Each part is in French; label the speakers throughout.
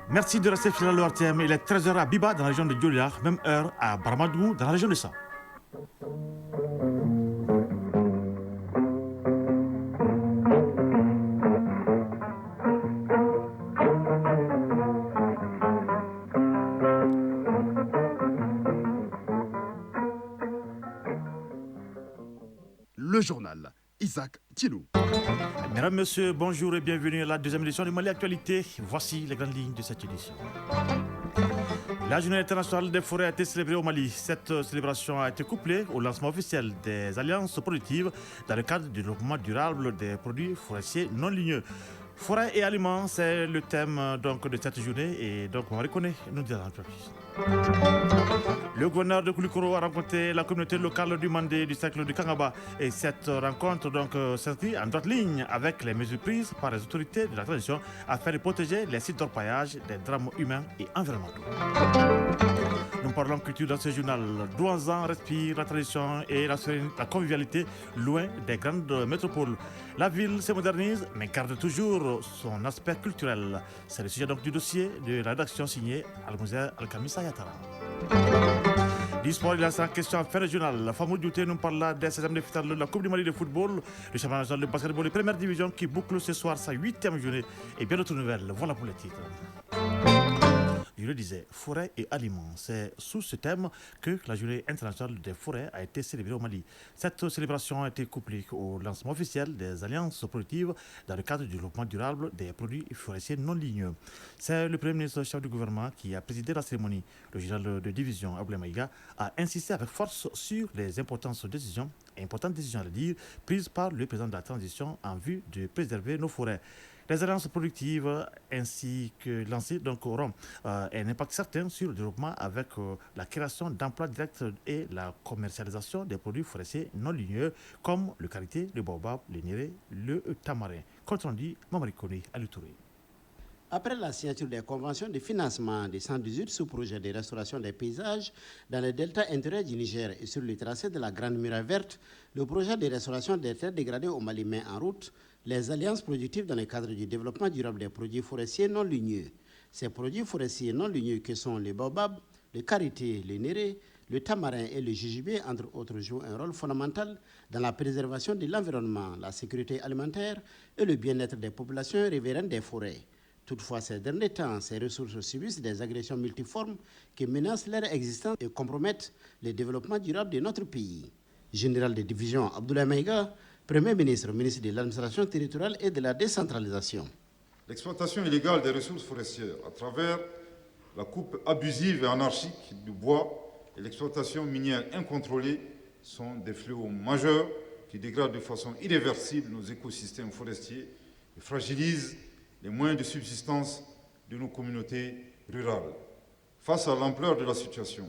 Speaker 1: Merci de rester fidèle au RTM. Il est 13h à Biba, dans la région de Dioula, même heure à Baramadou, dans la région de Sa.
Speaker 2: Le journal. Isaac Thilou.
Speaker 1: Mesdames, Messieurs, bonjour et bienvenue à la deuxième édition du Mali Actualité. Voici les grandes lignes de cette édition. La journée internationale des forêts a été célébrée au Mali. Cette célébration a été couplée au lancement officiel des alliances productives dans le cadre du développement durable des produits forestiers non ligneux. Forêt et aliments, c'est le thème donc, de cette journée et donc on reconnaît, nous dirons un peu plus. Le gouverneur de Koulikoro a rencontré la communauté locale du Mandé du cercle de Kangaba et cette rencontre s'inscrit en droite ligne avec les mesures prises par les autorités de la transition afin de protéger les sites d'orpaillage des drames humains et environnementaux. Nous parlons culture dans ce journal. Douanzan respire la tradition et la convivialité loin des grandes métropoles. La ville se modernise mais garde toujours son aspect culturel. C'est le sujet donc du dossier de la rédaction signée Al-Mouzer Al-Kamisa Yatara. Du sport, il est en question en fin régionale. Famou Douté nous parle des 16e de finale de la Coupe du Mali de football, le championnat national de basketball de première division qui boucle ce soir sa 8e journée et bien d'autres nouvelles. Voilà pour les titres. Je le disais, forêt et aliments. C'est sous ce thème que la journée internationale des forêts a été célébrée au Mali. Cette célébration a été couplée au lancement officiel des alliances productives dans le cadre du développement durable des produits forestiers non ligneux. C'est le Premier ministre chef du gouvernement qui a présidé la cérémonie. Le général de division Aboulaye Maïga a insisté avec force sur les importantes décisions à dire, prises par le président de la transition en vue de préserver nos forêts. Les alliances productives ainsi que lancées auront un impact certain sur le développement avec la création d'emplois directs et la commercialisation des produits forestiers non ligneux comme le karité, le baobab, le néré, le tamarin. Compte rendu, Mamari Kone, Alutouré.
Speaker 3: Après la signature des conventions de financement des 118 sous-projets de restauration des paysages dans le delta intérieur du Niger et sur le tracé de la Grande Muraille Verte, le projet de restauration des terres dégradées au Mali met en route les alliances productives dans le cadre du développement durable des produits forestiers non ligneux. Ces produits forestiers non ligneux que sont les baobabs, le karité, le néré, le tamarin et le jujubé, entre autres, jouent un rôle fondamental dans la préservation de l'environnement, la sécurité alimentaire et le bien-être des populations riveraines des forêts. Toutefois, ces derniers temps, ces ressources subissent des agressions multiformes qui menacent leur existence et compromettent le développement durable de notre pays. Général de division Aboulaye Maïga, Premier ministre, ministre de l'administration territoriale et de la décentralisation.
Speaker 4: L'exploitation illégale des ressources forestières à travers la coupe abusive et anarchique du bois et l'exploitation minière incontrôlée sont des fléaux majeurs qui dégradent de façon irréversible nos écosystèmes forestiers et fragilisent les moyens de subsistance de nos communautés rurales. Face à l'ampleur de la situation,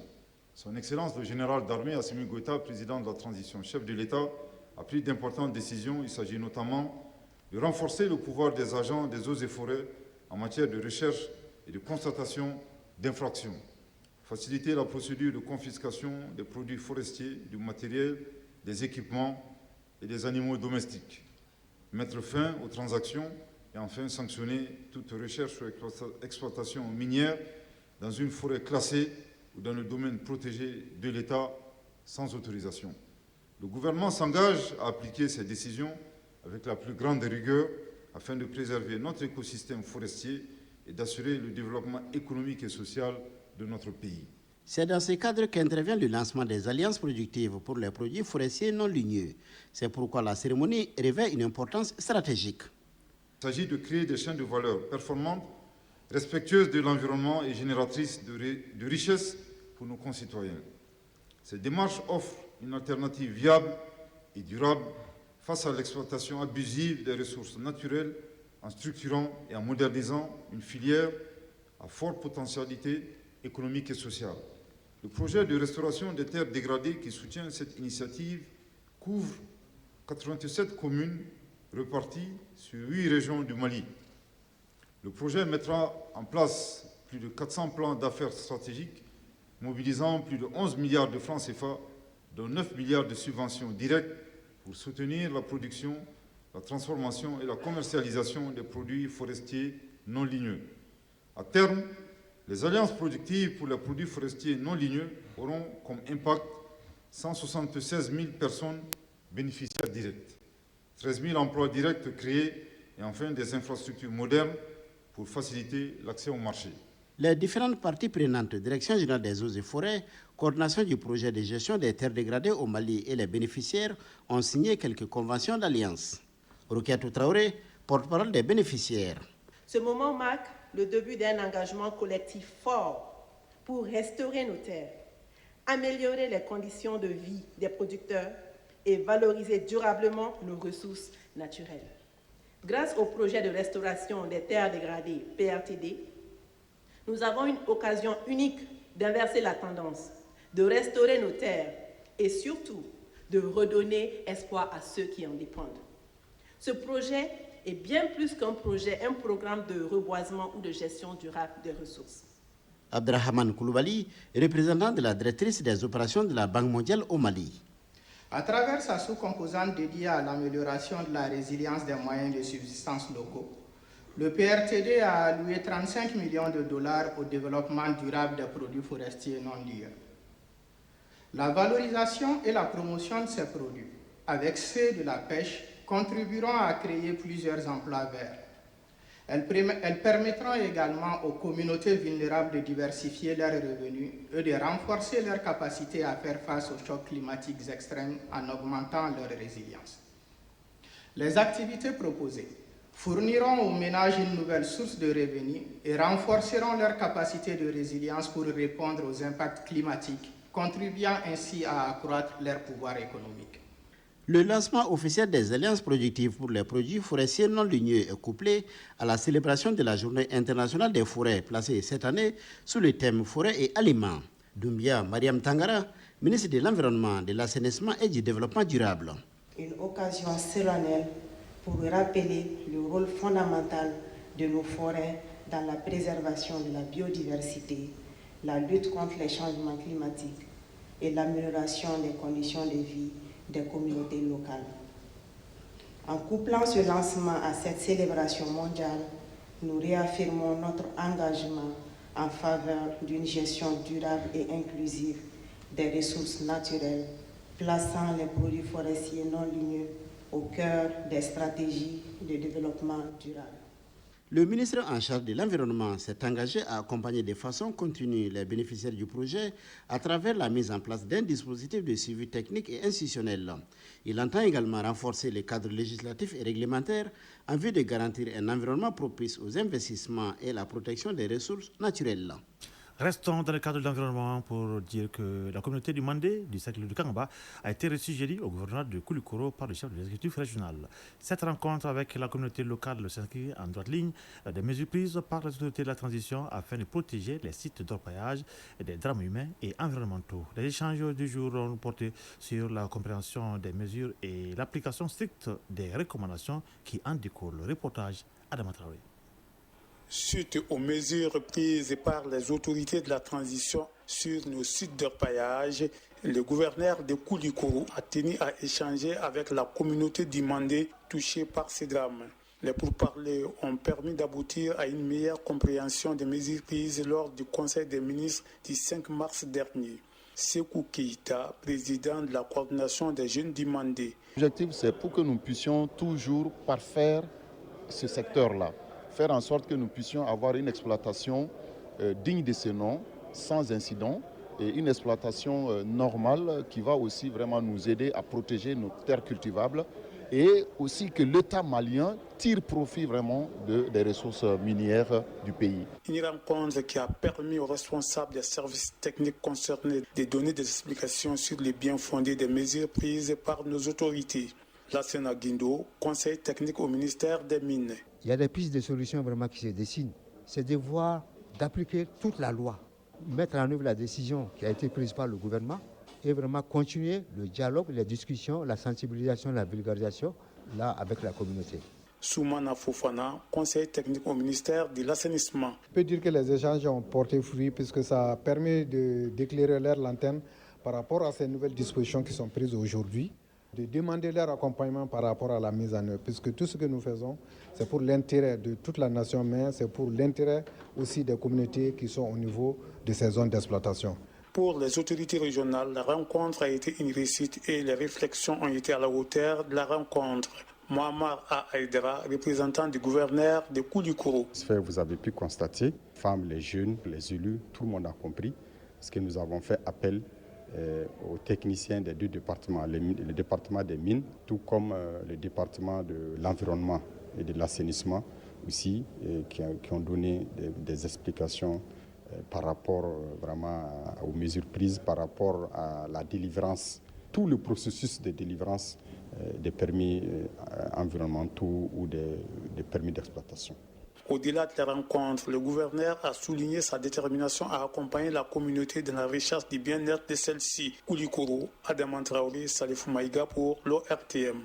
Speaker 4: Son Excellence le général d'armée Assimi Goïta, président de la transition, chef de l'État, a pris d'importantes décisions. Il s'agit notamment de renforcer le pouvoir des agents des eaux et forêts en matière de recherche et de constatation d'infractions, faciliter la procédure de confiscation des produits forestiers, du matériel, des équipements et des animaux domestiques, mettre fin aux transactions et enfin sanctionner toute recherche ou exploitation minière dans une forêt classée ou dans le domaine protégé de l'État sans autorisation. Le gouvernement s'engage à appliquer ces décisions avec la plus grande rigueur afin de préserver notre écosystème forestier et d'assurer le développement économique et social de notre pays.
Speaker 3: C'est dans ce cadre qu'intervient le lancement des alliances productives pour les produits forestiers non ligneux. C'est pourquoi la cérémonie revêt une importance stratégique.
Speaker 4: Il s'agit de créer des chaînes de valeur performantes, respectueuses de l'environnement et génératrices de richesses pour nos concitoyens. Cette démarche offre une alternative viable et durable face à l'exploitation abusive des ressources naturelles en structurant et en modernisant une filière à forte potentialité économique et sociale. Le projet de restauration des terres dégradées qui soutient cette initiative couvre 87 communes réparties sur 8 régions du Mali. Le projet mettra en place plus de 400 plans d'affaires stratégiques mobilisant plus de 11 milliards de francs CFA, dont 9 milliards de subventions directes pour soutenir la production, la transformation et la commercialisation des produits forestiers non ligneux. À terme, les alliances productives pour les produits forestiers non ligneux auront comme impact 176 000 personnes bénéficiaires directes, 13 000 emplois directs créés et enfin des infrastructures modernes pour faciliter l'accès au marché.
Speaker 3: Les différentes parties prenantes, Direction générale des eaux et forêts, coordination du projet de gestion des terres dégradées au Mali et les bénéficiaires ont signé quelques conventions d'alliance. Roukiatou Traoré, porte-parole des bénéficiaires.
Speaker 5: Ce moment marque le début d'un engagement collectif fort pour restaurer nos terres, améliorer les conditions de vie des producteurs et valoriser durablement nos ressources naturelles. Grâce au projet de restauration des terres dégradées PRTD, nous avons une occasion unique d'inverser la tendance, de restaurer nos terres et surtout de redonner espoir à ceux qui en dépendent. Ce projet est bien plus qu'un projet, un programme de reboisement ou de gestion durable des ressources.
Speaker 3: Abdrahman Koulibaly, représentant de la directrice des opérations de la Banque mondiale au Mali.
Speaker 6: À travers sa sous-composante dédiée à l'amélioration de la résilience des moyens de subsistance locaux, le PRTD a alloué 35 millions de dollars au développement durable des produits forestiers non liés. La valorisation et la promotion de ces produits, avec ceux de la pêche, contribueront à créer plusieurs emplois verts. Elles permettront également aux communautés vulnérables de diversifier leurs revenus et de renforcer leur capacité à faire face aux chocs climatiques extrêmes en augmentant leur résilience. Les activités proposées fourniront aux ménages une nouvelle source de revenus et renforceront leur capacité de résilience pour répondre aux impacts climatiques, contribuant ainsi à accroître leur pouvoir économique.
Speaker 3: Le lancement officiel des alliances productives pour les produits forestiers non ligneux est couplé à la célébration de la Journée internationale des forêts, placée cette année sous le thème forêt et aliments. Doumbia Mariam Tangara, ministre de l'Environnement, de l'Assainissement et du Développement durable.
Speaker 7: Une occasion solennelle pour rappeler le rôle fondamental de nos forêts dans la préservation de la biodiversité, la lutte contre les changements climatiques et l'amélioration des conditions de vie des communautés locales. En couplant ce lancement à cette célébration mondiale, nous réaffirmons notre engagement en faveur d'une gestion durable et inclusive des ressources naturelles, plaçant les produits forestiers non ligneux au cœur des stratégies de développement durable.
Speaker 3: Le ministre en charge de l'Environnement s'est engagé à accompagner de façon continue les bénéficiaires du projet à travers la mise en place d'un dispositif de suivi technique et institutionnel. Il entend également renforcer les cadres législatifs et réglementaires en vue de garantir un environnement propice aux investissements et la protection des ressources naturelles.
Speaker 1: Restons dans le cadre de l'environnement pour dire que la communauté du Mandé, du cercle du Kangaba, a été reçue jeudi au gouvernement de Koulikoro par le chef de l'exécutif régional. Cette rencontre avec la communauté locale s'inscrit en droite ligne des mesures prises par les autorités de la transition afin de protéger les sites d'orpaillage des drames humains et environnementaux. Les échanges du jour ont porté sur la compréhension des mesures et l'application stricte des recommandations qui en découlent. Le reportage Adama Traoré.
Speaker 8: Suite aux mesures prises par les autorités de la transition sur nos sites d'orpaillage, le gouverneur de Koulikoro a tenu à échanger avec la communauté du Mandé touchée par ces drames. Les pourparlers ont permis d'aboutir à une meilleure compréhension des mesures prises lors du Conseil des ministres du 5 mars dernier. Sekou Keïta, président de la coordination des jeunes du Mandé.
Speaker 9: L'objectif, c'est pour que nous puissions toujours parfaire ce secteur-là. Faire en sorte que nous puissions avoir une exploitation digne de ce nom, sans incident, et une exploitation normale qui va aussi vraiment nous aider à protéger nos terres cultivables et aussi que l'État malien tire profit vraiment des ressources minières du pays.
Speaker 8: Une rencontre qui a permis aux responsables des services techniques concernés de donner des explications sur les bien fondés des mesures prises par nos autorités. Lassena Guindo, conseiller technique au ministère des Mines.
Speaker 10: Il y a des pistes de solutions vraiment qui se dessinent. C'est de voir, d'appliquer toute la loi, mettre en œuvre la décision qui a été prise par le gouvernement et vraiment continuer le dialogue, les discussions, la sensibilisation, la vulgarisation là avec la communauté.
Speaker 8: Soumana Fofana, conseiller technique au ministère de l'Assainissement.
Speaker 11: Je peux dire que les échanges ont porté fruit puisque ça a permis d'éclairer leur lanterne par rapport à ces nouvelles dispositions qui sont prises aujourd'hui. de demander leur accompagnement par rapport à la mise en œuvre, puisque tout ce que nous faisons, c'est pour l'intérêt de toute la nation, mais c'est pour l'intérêt aussi des communautés qui sont au niveau de ces zones d'exploitation.
Speaker 8: Pour les autorités régionales, la rencontre a été une réussite et les réflexions ont été à la hauteur de la rencontre. Mohamed Aïdra, représentant du gouverneur de Koulikoro.
Speaker 12: Vous avez pu constater, les femmes, les jeunes, les élus, tout le monde a compris ce que nous avons fait appel aux techniciens des deux départements, le département des mines, tout comme le département de l'environnement et de l'assainissement aussi, qui ont donné des explications par rapport vraiment aux mesures prises, par rapport à la délivrance, tout le processus de délivrance des permis environnementaux ou des permis d'exploitation.
Speaker 8: Au-delà de la rencontre, le gouverneur a souligné sa détermination à accompagner la communauté dans la recherche du bien-être de celle-ci. Koulikoro, Adam Traoré, Salifou Maïga pour l'ORTM.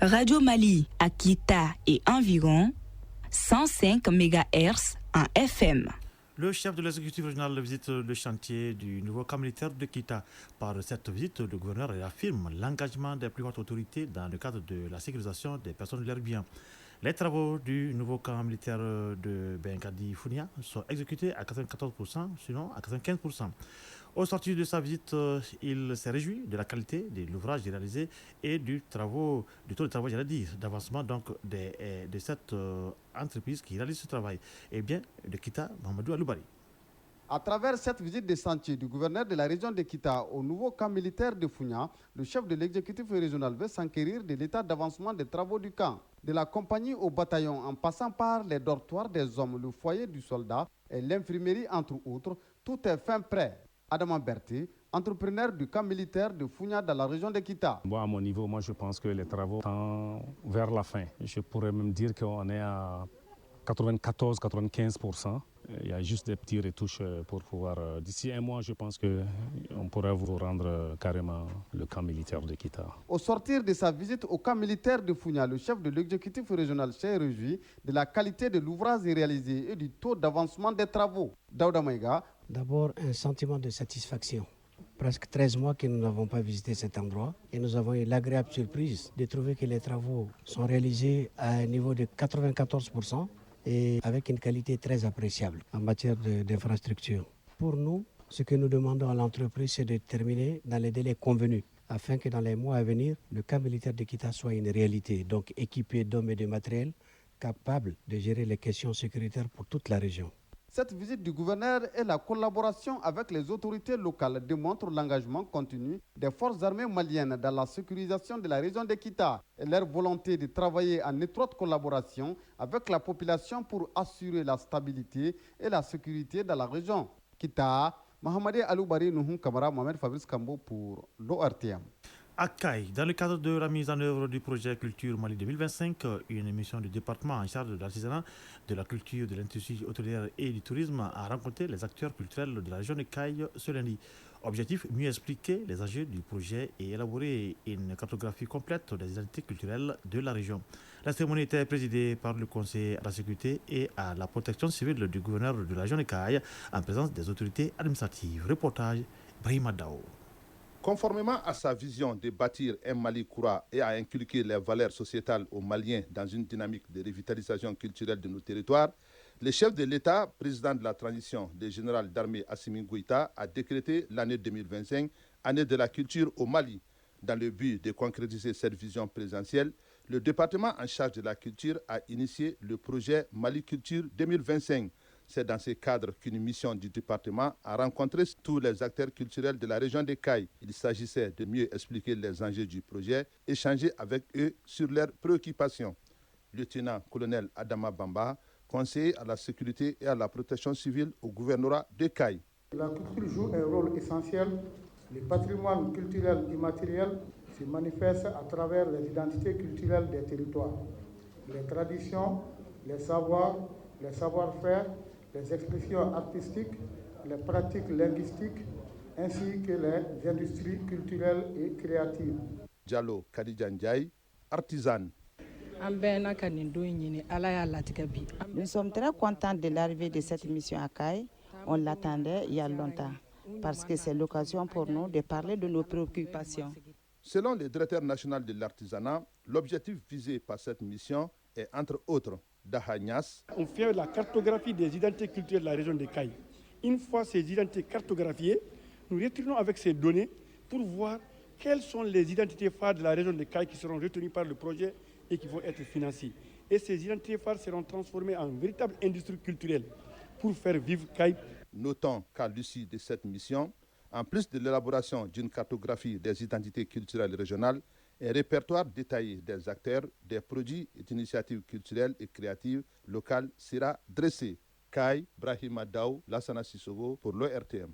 Speaker 13: Radio Mali, à Kita et environ 105 MHz en FM.
Speaker 1: Le chef de l'exécutif régional visite le chantier du nouveau camp militaire de Kita. Par cette visite, le gouverneur réaffirme l'engagement des plus hautes autorités dans le cadre de la sécurisation des personnes et de leurs biens. Les travaux du nouveau camp militaire de Benkadi Founia sont exécutés à 94%, sinon à 95%. Au sortir de sa visite, il s'est réjoui de la qualité de l'ouvrage réalisé et du taux de travail, d'avancement donc de cette entreprise qui réalise ce travail. Et bien, de Kita, Mamadou Aloubari.
Speaker 14: À travers cette visite de chantier du gouverneur de la région de Kita au nouveau camp militaire de Founia, le chef de l'exécutif régional veut s'enquérir de l'état d'avancement des travaux du camp. De la compagnie au bataillon, en passant par les dortoirs des hommes, le foyer du soldat et l'infirmerie, entre autres, tout est fin prêt. Adam Berti, entrepreneur du camp militaire de Founia dans la région de Kita.
Speaker 15: Bon, à mon niveau, moi je pense que les travaux sont vers la fin. Je pourrais même dire qu'on est à 94-95%. Il y a juste des petits retouches pour pouvoir... D'ici un mois, je pense qu'on pourrait vous rendre carrément le camp militaire de Kita.
Speaker 14: Au sortir de sa visite au camp militaire de Founia, le chef de l'exécutif régional s'est réjoui de la qualité de l'ouvrage réalisé et du taux d'avancement des travaux. Daouda Maïga.
Speaker 16: D'abord, un sentiment de satisfaction. Presque 13 mois que nous n'avons pas visité cet endroit et nous avons eu l'agréable surprise de trouver que les travaux sont réalisés à un niveau de 94%. Et avec une qualité très appréciable en matière d'infrastructure. Pour nous, ce que nous demandons à l'entreprise, c'est de terminer dans les délais convenus, afin que dans les mois à venir, le camp militaire de Kita soit une réalité, donc équipé d'hommes et de matériel, capable de gérer les questions sécuritaires pour toute la région.
Speaker 14: Cette visite du gouverneur et la collaboration avec les autorités locales démontrent l'engagement continu des forces armées maliennes dans la sécurisation de la région de Kita et leur volonté de travailler en étroite collaboration avec la population pour assurer la stabilité et la sécurité dans la région. Kita, Mohamed Aloubari Nouhou Kamara, Mohamed Fabrice Kambo pour l'ORTM.
Speaker 1: À Caille, dans le cadre de la mise en œuvre du projet Culture Mali 2025, une émission du département en charge de l'artisanat, de la culture, de l'industrie hôtelière et du tourisme a rencontré les acteurs culturels de la région de Caille ce lundi. Objectif, mieux expliquer les enjeux du projet et élaborer une cartographie complète des identités culturelles de la région. La cérémonie était présidée par le conseiller à la sécurité et à la protection civile du gouverneur de la région de Caille en présence des autorités administratives. Reportage, Brahima Dao.
Speaker 17: Conformément à sa vision de bâtir un Mali courant et à inculquer les valeurs sociétales aux Maliens dans une dynamique de revitalisation culturelle de nos territoires, le chef de l'État, président de la transition, le général d'armée Assimi Goïta, a décrété l'année 2025, année de la culture au Mali. Dans le but de concrétiser cette vision présidentielle, le département en charge de la culture a initié le projet Mali Culture 2025. C'est dans ce cadre qu'une mission du département a rencontré tous les acteurs culturels de la région de Caille. Il s'agissait de mieux expliquer les enjeux du projet, échanger avec eux sur leurs préoccupations. Lieutenant-colonel Adama Bamba, conseiller à la sécurité et à la protection civile au gouvernorat de Caille.
Speaker 18: La culture joue un rôle essentiel. Le patrimoine culturel immatériel se manifeste à travers les identités culturelles des territoires. Les traditions, les savoirs, les savoir-faire, les expressions artistiques, les pratiques linguistiques, ainsi que les industries culturelles et créatives.
Speaker 17: Diallo Kadidjan Ndiaye, artisane.
Speaker 19: Nous sommes très contents de l'arrivée de cette mission à Caille. On l'attendait il y a longtemps, parce que c'est l'occasion pour nous de parler de nos préoccupations.
Speaker 17: Selon le directeur national de l'artisanat, l'objectif visé par cette mission est, entre autres, Dahagnas.
Speaker 20: On fait la cartographie des identités culturelles de la région de Caille. Une fois ces identités cartographiées, nous retournons avec ces données pour voir quelles sont les identités phares de la région de Caille qui seront retenues par le projet et qui vont être financées. Et ces identités phares seront transformées en véritable industrie culturelle pour faire vivre Caille.
Speaker 17: Notons qu'à l'issue de cette mission, en plus de l'élaboration d'une cartographie des identités culturelles régionales, un répertoire détaillé des acteurs, des produits et d'initiatives culturelles et créatives locales sera dressé. Kai Brahima Daou, Lassana Sissogo pour l'ORTM.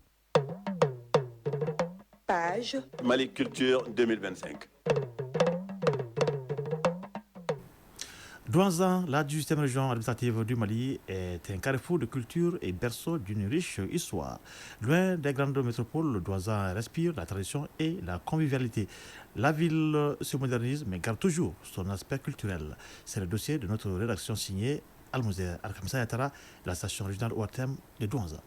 Speaker 21: Page Mali Culture 2025.
Speaker 1: Douanza, la 18e région administrative du Mali, est un carrefour de culture et berceau d'une riche histoire. Loin des grandes métropoles, Douanza respire la tradition et la convivialité. La ville se modernise mais garde toujours son aspect culturel. C'est le dossier de notre rédaction signée Al-Mouzer Al-Khamsa Yatara, la station régionale ORTM de Douanza.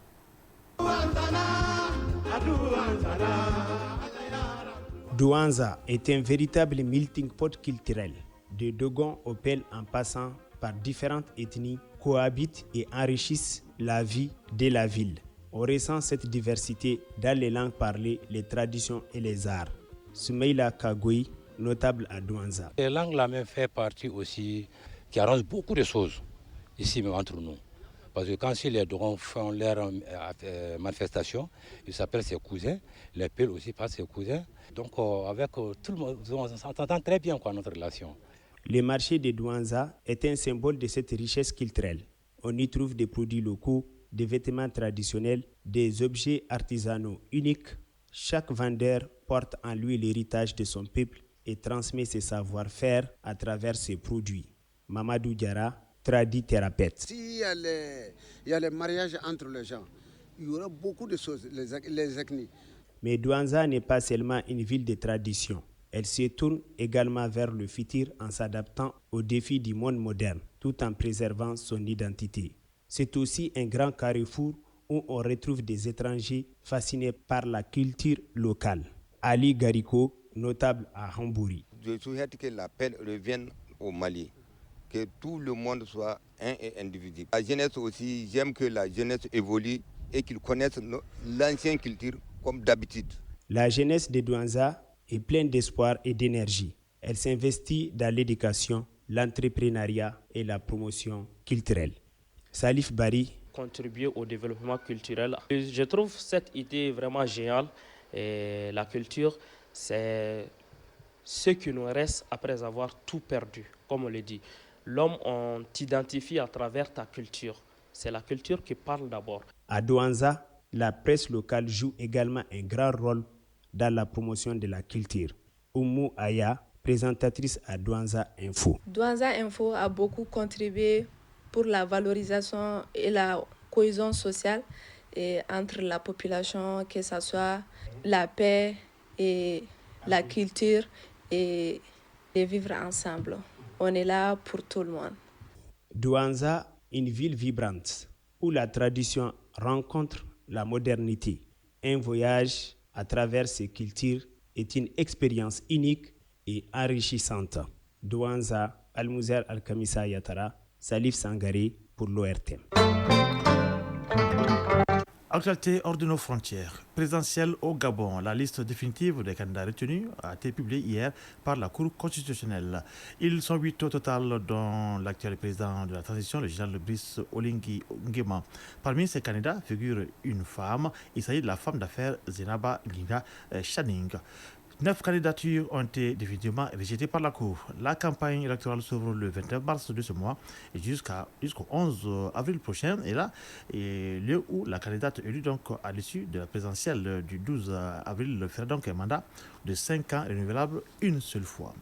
Speaker 22: Douanza est un véritable melting pot culturel. De Dogon au Pel en passant par différentes ethnies cohabitent et enrichissent la vie de la ville. On ressent cette diversité dans les langues parlées, les traditions et les arts. Soumeila Kagoui, notable à Douanza.
Speaker 23: Les langues là même fait partie aussi qui arrange beaucoup de choses ici même entre nous. Parce que quand si les Dogons font leur manifestation, ils s'appellent ses cousins, les Pels aussi passent ses cousins. Donc avec tout le monde, on s'entend très bien notre relation.
Speaker 22: Le marché de Douanza est un symbole de cette richesse culturelle. On y trouve des produits locaux, des vêtements traditionnels, des objets artisanaux uniques. Chaque vendeur porte en lui l'héritage de son peuple et transmet ses savoir-faire à travers ses produits. Mamadou Diara, tradithérapeute.
Speaker 24: S'il y a les mariages entre les gens, il y aura beaucoup de choses, les ethnies.
Speaker 22: Mais Douanza n'est pas seulement une ville de tradition. Elle se tourne également vers le futur en s'adaptant aux défis du monde moderne, tout en préservant son identité. C'est aussi un grand carrefour où on retrouve des étrangers fascinés par la culture locale. Ali Gariko, notable à Hambouri.
Speaker 25: Je souhaite que la paix revienne au Mali, que tout le monde soit un et individu. La jeunesse aussi, j'aime que la jeunesse évolue et qu'ils connaissent l'ancienne culture comme d'habitude.
Speaker 22: La jeunesse de Douanza est pleine d'espoir et d'énergie. Elle s'investit dans l'éducation, l'entrepreneuriat et la promotion culturelle. Salif Bari.
Speaker 26: Contribuer au développement culturel. Je trouve cette idée vraiment géniale. Et la culture, c'est ce qui nous reste après avoir tout perdu. Comme on le dit, l'homme, on t'identifie à travers ta culture. C'est la culture qui parle d'abord.
Speaker 22: À Douanza, la presse locale joue également un grand rôle dans la promotion de la culture. Oumou Aya, présentatrice à Douanza Info.
Speaker 27: Douanza Info a beaucoup contribué pour la valorisation et la cohésion sociale et entre la population, que ce soit la paix et la culture et de vivre ensemble. On est là pour tout le monde.
Speaker 22: Douanza, une ville vibrante où la tradition rencontre la modernité. Un voyage à travers ces cultures est une expérience unique et enrichissante. Douanza, Al-Mouzer Al-Khamsa Yatara, Salif Sangaré pour l'ORTM.
Speaker 1: Actualité hors de nos frontières. Présidentielle au Gabon. La liste définitive des candidats retenus a été publiée hier par la Cour constitutionnelle. Ils sont 8 au total, dont l'actuel président de la transition, le général Brice Oligui Nguema. Parmi ces candidats figure une femme. Il s'agit de la femme d'affaires Zenaba Ginga Channing. 9 candidatures ont été définitivement rejetées par la Cour. La campagne électorale s'ouvre le 29 mars de ce mois et jusqu'au 11 avril prochain. Et là, lieu où la candidate élue donc à l'issue de la présidentielle du 12 avril fera donc un mandat de 5 ans renouvelable une seule fois.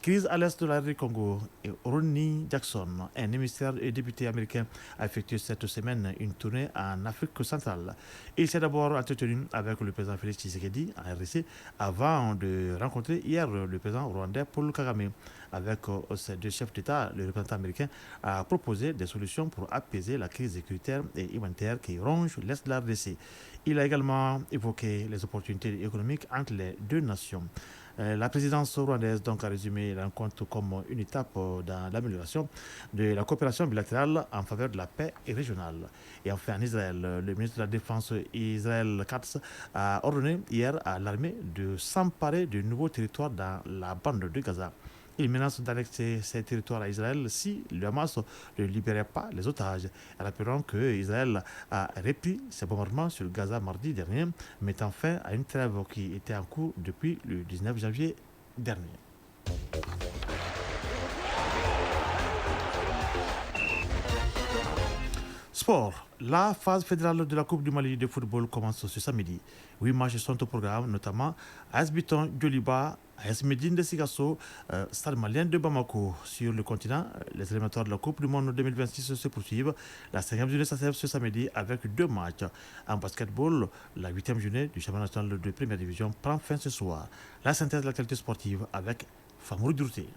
Speaker 1: Crise à l'est de la République Congo. Et Ronnie Jackson, un émissaire et député américain, a effectué cette semaine une tournée en Afrique centrale. Il s'est d'abord entretenu avec le président Félix Tshisekedi en RDC avant de rencontrer hier le président rwandais Paul Kagame. Avec ces deux chefs d'État, le représentant américain a proposé des solutions pour apaiser la crise sécuritaire et humanitaire qui ronge l'est de la RDC. Il a également évoqué les opportunités économiques entre les deux nations. La présidence rwandaise donc a résumé la rencontre comme une étape dans l'amélioration de la coopération bilatérale en faveur de la paix régionale. Et enfin, en Israël, le ministre de la Défense Israël Katz a ordonné hier à l'armée de s'emparer de nouveaux territoires dans la bande de Gaza. Il menace d'annexer ces territoires à Israël si le Hamas ne libérait pas les otages. Rappelons que Israël a repris ses bombardements sur Gaza mardi dernier, mettant fin à une trêve qui était en cours depuis le 19 janvier dernier. Sport. La phase fédérale de la Coupe du Mali de football commence ce samedi. 8 matchs sont au programme, notamment AS Biton Djoliba, AS Médine de Sigasso, Stade Malien de Bamako. Sur le continent, les éliminatoires de la Coupe du Monde 2026 se poursuivent. La 5e journée s'achève ce samedi avec 2 matchs. En basketball, la 8e journée du championnat national de première division prend fin ce soir. La synthèse de l'actualité sportive avec Famour Durté.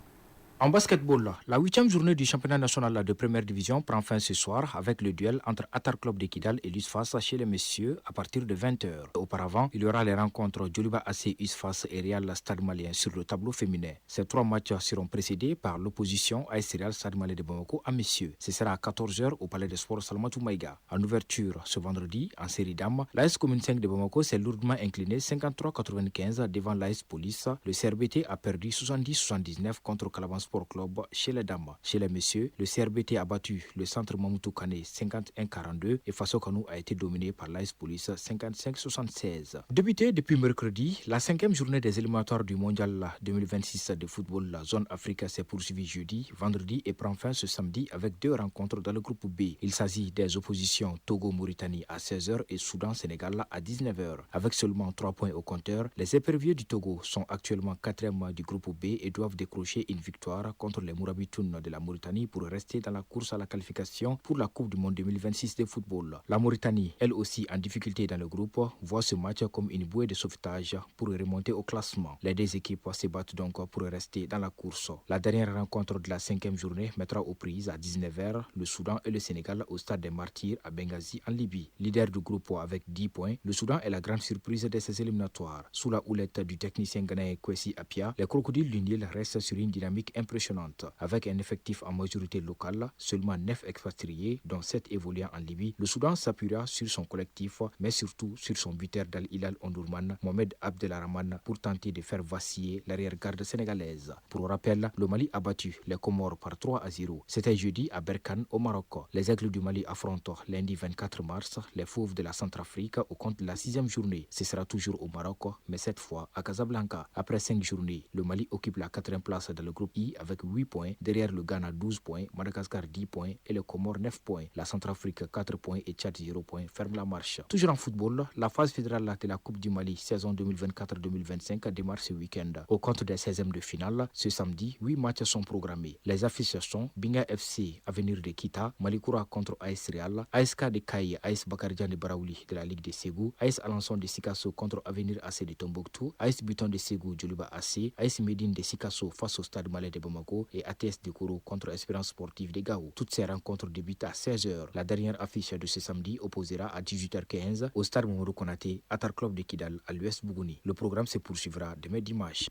Speaker 2: En basketball, la 8e journée du championnat national de première division prend fin ce soir avec le duel entre Atar Club de Kidal et l'USFAS chez les messieurs à partir de 20h. Auparavant, il y aura les rencontres Djoliba AC USFAS et Real Stade Malien sur le tableau féminin. Ces 3 matchs seront précédés par l'opposition AS Real Stade Malien de Bamako à messieurs. Ce sera à 14h au Palais des Sports Salamatou Maïga. En ouverture ce vendredi, en série dames, l'AS Commune 5 de Bamako s'est lourdement incliné 53-95 devant l'AS Police. Le CRBT a perdu 70-79 contre Calaban Sport Club chez les dames. Chez les messieurs, le CRBT a battu le centre Mamoutou Kane 51-42 et Faso Kanou a été dominé par l'AS Police 55-76. Débutée depuis mercredi, la 5e journée des éliminatoires du mondial 2026 de football la zone Afrique s'est poursuivie jeudi, vendredi et prend fin ce samedi avec 2 rencontres dans le groupe B. Il s'agit des oppositions Togo-Mauritanie à 16h et Soudan-Sénégal à 19h. Avec seulement 3 points au compteur, les éperviers du Togo sont actuellement 4e du groupe B et doivent décrocher une victoire contre les Mourabitounes de la Mauritanie pour rester dans la course à la qualification pour la Coupe du Monde 2026 de football. La Mauritanie, elle aussi en difficulté dans le groupe, voit ce match comme une bouée de sauvetage pour remonter au classement. Les 2 équipes se battent donc pour rester dans la course. La dernière rencontre de la 5e journée mettra aux prises à 19h le Soudan et le Sénégal au stade des Martyrs à Benghazi en Libye. Leader du groupe avec 10 points, le Soudan est la grande surprise de ces éliminatoires. Sous la houlette du technicien ghanéen Kwesi Apia, les crocodiles du Nil restent sur une dynamique impressionnante. Avec un effectif en majorité locale, seulement 9 expatriés, dont 7 évoluant en Libye, le Soudan s'appuiera sur son collectif, mais surtout sur son buteur d'Al-Hilal Ondourman, Mohamed Abdelrahman, pour tenter de faire vaciller l'arrière-garde sénégalaise. Pour rappel, le Mali a battu les Comores par 3-0. C'était jeudi à Berkane, au Maroc. Les Aigles du Mali affrontent lundi 24 mars les Fauves de la Centrafrique au compte de la 6e journée. Ce sera toujours au Maroc, mais cette fois à Casablanca. Après 5 journées, le Mali occupe la 4e place dans le groupe I avec 8 points, derrière le Ghana 12 points, Madagascar 10 points et le Comores 9 points. La Centrafrique 4 points et Tchad 0 points ferme la marche. Toujours en football, la phase fédérale de la Coupe du Mali saison 2024-2025 démarre ce week-end. Au compte des 16e de finale, ce samedi, 8 matchs sont programmés. Les affiches sont Binga FC, Avenir de Kita, Malikoura contre AS Real, ASK de Kaye, AS Bakardjan de Baraouli de la Ligue de Ségou, AS Alençon de Sikasso contre Avenir AC de Tombouctou, AS Buton de Ségou, Djoliba AC, AS Médine de Sikasso face au Stade Malais de Bamako et ATS de Kourou contre Espérance Sportive de Gao. Toutes ces rencontres débutent à 16h. La dernière affiche de ce samedi opposera à 18h15 au Stade Mamadou Konaté, Atar Club de Kidal à l'US Bougouni. Le programme se poursuivra demain dimanche.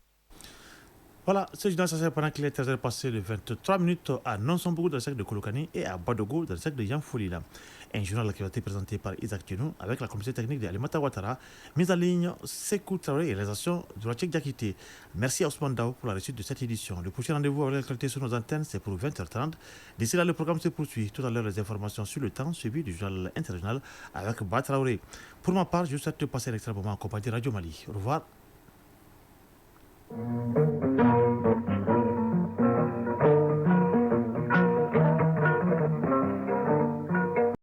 Speaker 1: Voilà, ce journal s'est pendant qu'il est 13h passé de 23 minutes à Nonsombougou dans le secteur de Kolokani et à Badogo dans le secteur de Yanfolila. Un journal qui a été présenté par Isaac Tchenou avec la communauté technique de Alimata Ouattara, mise en ligne Sekou Traoré et réalisation de la Tchèque Diakité. Merci à Ousmane Dao pour la réussite de cette édition. Le prochain rendez-vous avec l'actualité sur nos antennes, c'est pour 20h30. D'ici là, le programme se poursuit. Tout à l'heure, les informations sur le temps, suivi du journal international avec Ba Traoré. Pour ma part, je souhaite passer un extra moment en compagnie de Radio Mali. Au revoir.